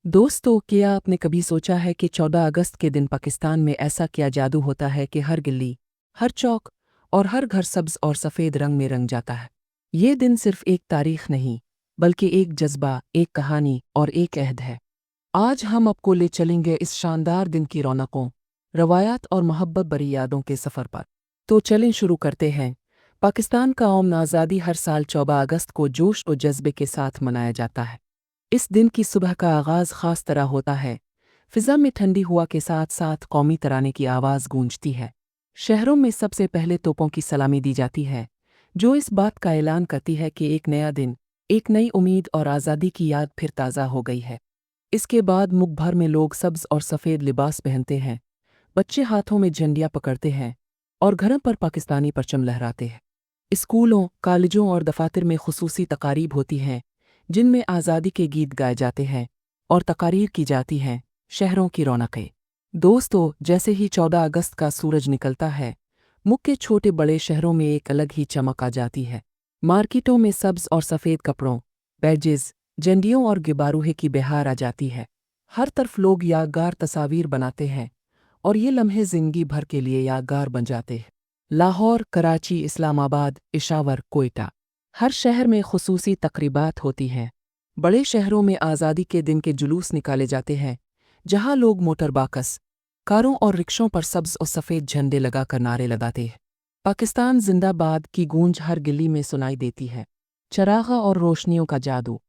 दोस्तों, क्या आपने कभी सोचा है कि 14 अगस्त के दिन पाकिस्तान में ऐसा क्या जादू होता है कि हर गली, हर चौक और हर घर सब्ज और सफ़ेद रंग में रंग जाता है। ये दिन सिर्फ एक तारीख नहीं, बल्कि एक जज्बा, एक कहानी और एक अहद है। आज हम आपको ले चलेंगे इस शानदार दिन की रौनकों, रवायात और मोहब्बत भरी यादों के सफ़र पर। तो चलें शुरू करते हैं। पाकिस्तान का यौम आज़ादी हर साल 14 अगस्त को जोश और जज्बे के साथ मनाया जाता है। इस दिन की सुबह का आगाज़ ख़ास तरह होता है। फ़िज़ा में ठंडी हवा के साथ साथ कौमी तराने की आवाज़ गूंजती है। शहरों में सबसे पहले तोपों की सलामी दी जाती है, जो इस बात का ऐलान करती है कि एक नया दिन, एक नई उम्मीद और आज़ादी की याद फिर ताज़ा हो गई है। इसके बाद मुल्क भर में लोग सब्ज़ और सफ़ेद लिबास पहनते हैं, बच्चे हाथों में झंडियाँ पकड़ते हैं और घरों पर पाकिस्तानी परचम लहराते हैं। स्कूलों, कॉलेजों और दफ़ातर में खुसूसी तकारीब होती हैं, जिनमें आज़ादी के गीत गाए जाते हैं और तकारीर की जाती हैं। शहरों की रौनकें। दोस्तों, जैसे ही 14 अगस्त का सूरज निकलता है, मुल्क के छोटे बड़े शहरों में एक अलग ही चमक आ जाती है। मार्केटों में सब्ज़ और सफ़ेद कपड़ों, बैजेज़, झंडियों और गुब्बारों की बहार आ जाती है। हर तरफ लोग यादगार तस्वीर बनाते हैं और ये लम्हे ज़िंदगी भर के लिए यादगार बन जाते हैं। लाहौर, कराची, इस्लामाबाद, पेशावर, कोयटा, हर शहर में खुसूसी तक़रीबात होती हैं। बड़े शहरों में आज़ादी के दिन के जुलूस निकाले जाते हैं, जहां लोग मोटर बाकस, कारों और रिक्शों पर सब्ज़ और सफ़ेद झंडे लगाकर नारे लगाते हैं। पाकिस्तान जिंदाबाद की गूंज हर गली में सुनाई देती है। चराग़ा और रोशनियों का जादू।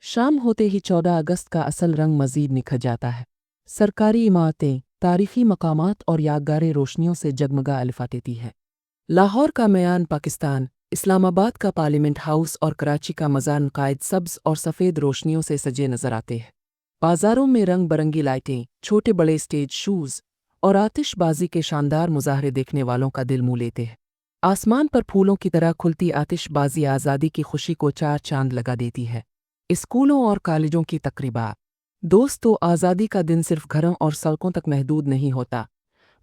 शाम होते ही 14 अगस्त का असल रंग मज़ीद निखर जाता है। सरकारी इमारतें, तारीख़ी मकामात और यादगारें रोशनियों से जगमगा अलिफातेती है। लाहौर का मैदान पाकिस्तान, इस्लामाबाद का पार्लियामेंट हाउस और कराची का मज़ार कायद सब्ज़ और सफ़ेद रोशनियों से सजे नज़र आते हैं। बाज़ारों में रंग बरंगी लाइटें, छोटे बड़े स्टेज शूज़ और आतिशबाजी के शानदार मुज़ाहरे देखने वालों का दिल मोह लेते हैं। आसमान पर फूलों की तरह खुलती आतिशबाजी आज़ादी की खुशी को चार चांद लगा देती है। स्कूलों और कॉलेजों की तक़रीबात। दोस्तों, आज़ादी का दिन सिर्फ घरों और सड़कों तक महदूद नहीं होता,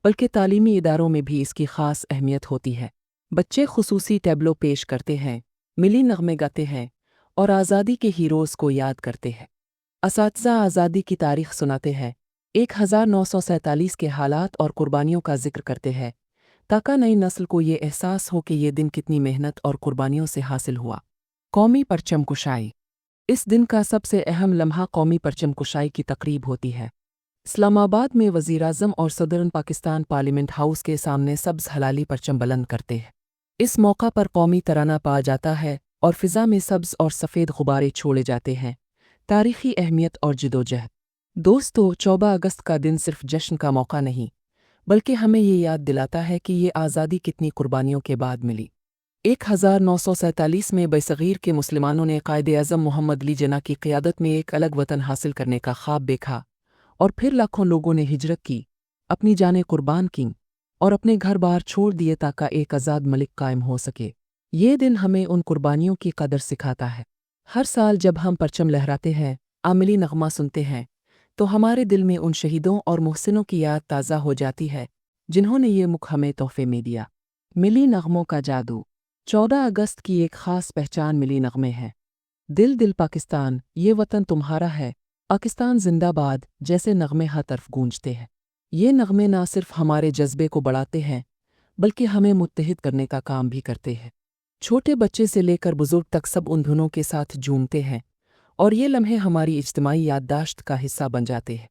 बल्कि तालीमी इदारों में भी इसकी ख़ास अहमियत होती है। बच्चे खुसूसी टैबलो पेश करते हैं, मिली नग़मे गाते हैं और आज़ादी के हीरोज़ को याद करते हैं। असातिज़ा आज़ादी की तारीख़ सुनाते हैं, 1947 के हालात और कुर्बानियों का जिक्र करते हैं, ताकि नई नस्ल को ये एहसास हो कि ये दिन कितनी मेहनत और कुर्बानियों से हासिल हुआ। कौमी परचम कुशाई। इस दिन का सबसे अहम लम्हा कौमी परचम कुशाई की तकरीब होती है। इस्लामाबाद में वज़ीर-ए-आज़म और सदर पाकिस्तान पार्लियामेंट हाउस के सामने सब्ज़ हलाली परचम बुलंद करते हैं। इस मौका पर कौमी तराना पाया जाता है और फ़िज़ा में सब्ज़ और सफ़ेद गुब्बारे छोड़े जाते हैं। तारीख़ी अहमियत और जदोजहद। दोस्तों, 14 अगस्त का दिन सिर्फ जश्न का मौका नहीं, बल्कि हमें ये याद दिलाता है कि ये आज़ादी कितनी कुर्बानियों के बाद मिली। 1947 में बरसग़ीर के मुसलमानों ने कायद-ए-आज़म मोहम्मद अली जिन्ना की क़यादत में एक अलग वतन हासिल करने का ख्वाब देखा और फिर लाखों लोगों ने हिजरत की, अपनी जानें कुर्बान कीं और अपने घर बार छोड़ दिए ताकि एक आज़ाद मलिक कायम हो सके। ये दिन हमें उन कुर्बानियों की कदर सिखाता है। हर साल जब हम परचम लहराते हैं, आमिली नग़मा सुनते हैं, तो हमारे दिल में उन शहीदों और मुहसिनों की याद ताज़ा हो जाती है, जिन्होंने ये मुल्क हमें तोहफ़े में दिया। मिली नग़मों का जादू। 14 अगस्त की एक ख़ास पहचान मिली नग़मे है। दिल दिल पाकिस्तान, ये वतन तुम्हारा है, पाकिस्तान जिंदाबाद जैसे नग़मे हर तरफ गूंजते हैं। ये नग़मे ना सिर्फ हमारे जज्बे को बढ़ाते हैं, बल्कि हमें मुत्तहिद करने का काम भी करते हैं। छोटे बच्चे से लेकर बुजुर्ग तक सब उन धुनों के साथ झूमते हैं और ये लम्हे हमारी इज्तिमाई याददाश्त का हिस्सा बन जाते हैं।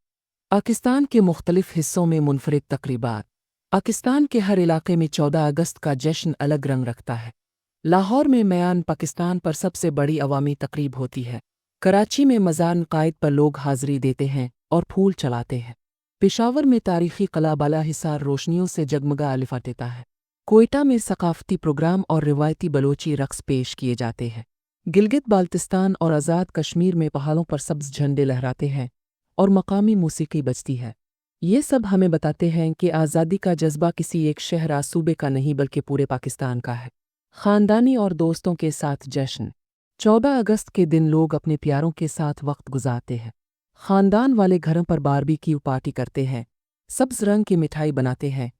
पाकिस्तान के मुख्तलिफ हिस्सों में मुनफरिद तक़रीबात। पाकिस्तान के हर इलाके में 14 अगस्त का जश्न अलग रंग रखता है। लाहौर में मैदान पाकिस्तान पर सबसे बड़ी अवामी तक़रीब होती है। कराची में मज़ार कायद पर लोग हाज़री देते हैं और फूल चलाते हैं। पेशावर में तारीख़ी क़िला बाला हिसार रोशनियों से जगमगा अलिफातेता है। कोयटा में सक़ाफ़ती प्रोग्राम और रिवायती बलोची रक़्स पेश किए जाते हैं। गिलगित बाल्तिस्तान और आज़ाद कश्मीर में पहाड़ों पर सब्ज़ झंडे लहराते हैं और मकामी मूसीक़ी बजती है। ये सब हमें बताते हैं कि आज़ादी का जज्बा किसी एक शहर या सूबे का नहीं, बल्कि पूरे पाकिस्तान का है। ख़ानदानी और दोस्तों के साथ जश्न। 14 अगस्त के दिन लोग अपने प्यारों के साथ वक्त गुजारते हैं। ख़ानदान वाले घरों पर बारबेक्यू पार्टी करते हैं, सब्ज़ रंग की मिठाई बनाते हैं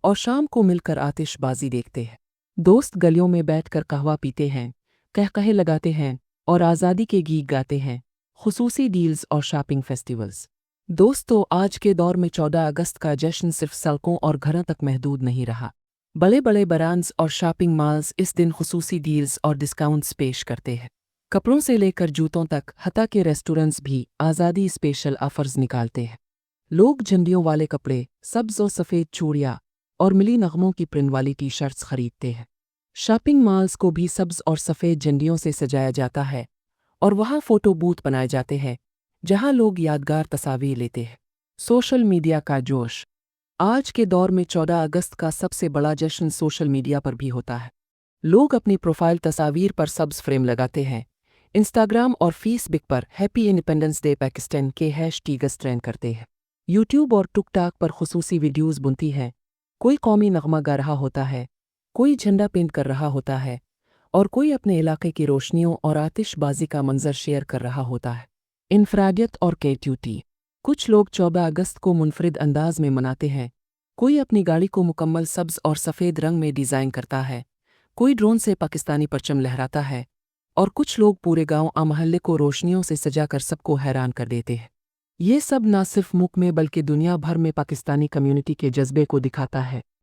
और शाम को मिलकर आतिशबाजी देखते हैं। दोस्त गलियों में बैठकर कहवा पीते हैं, कहकहे लगाते हैं और आज़ादी के गीत गाते हैं। خصوصی ڈیلز اور شاپنگ فیسٹیولز۔ دوستو، آج کے دور میں 14 اگست کا جشن صرف سڑکوں اور گھروں تک محدود نہیں رہا۔ بڑے بڑے برانڈز اور شاپنگ مالز اس دن خصوصی ڈیلز اور ڈسکاؤنٹس پیش کرتے ہیں۔ کپڑوں سے لے کر جوتوں تک، حتیٰ کہ ریسٹورنٹس بھی آزادی اسپیشل آفرز نکالتے ہیں۔ لوگ جھنڈیوں والے کپڑے، سبز و سفید چوڑیاں اور ملی نغموں کی پرنٹ والی ٹی شرٹس خریدتے ہیں۔ شاپنگ مالز کو بھی سبز اور سفید جھنڈیوں سے سجایا جاتا ہے اور وہاں فوٹو بوتھ بنائے جاتے ہیں جہاں لوگ یادگار تصاویر لیتے ہیں۔ سوشل میڈیا کا جوش۔ آج کے دور میں 14 اگست کا سب سے بڑا جشن سوشل میڈیا پر بھی ہوتا ہے۔ لوگ اپنی پروفائل تصاویر پر سبز فریم لگاتے ہیں، انسٹاگرام اور فیس بک پر ہیپی انڈیپینڈنس ڈے پاکستان کے ہیش ٹیگز ٹرینڈ کرتے ہیں۔ یوٹیوب اور ٹک ٹاک پر خصوصی ویڈیوز بنتی ہیں، کوئی قومی نغمہ گا رہا ہوتا ہے، کوئی جھنڈا پینٹ کر رہا ہوتا ہے اور کوئی اپنے علاقے کی روشنیوں اور آتش بازی کا منظر شیئر کر رہا ہوتا ہے۔ انفرادیت اور کریٹیوٹی۔ کچھ لوگ 14 اگست کو منفرد انداز میں مناتے ہیں۔ کوئی اپنی گاڑی کو مکمل سبز اور سفید رنگ میں ڈیزائن کرتا ہے، کوئی ڈرون سے پاکستانی پرچم لہراتا ہے اور کچھ لوگ پورے گاؤں محلے کو روشنیوں سے سجا کر سب کو حیران کر دیتے ہیں۔ یہ سب نہ صرف ملک میں بلکہ دنیا بھر میں پاکستانی کمیونٹی کے جذبے کو دکھاتا ہے۔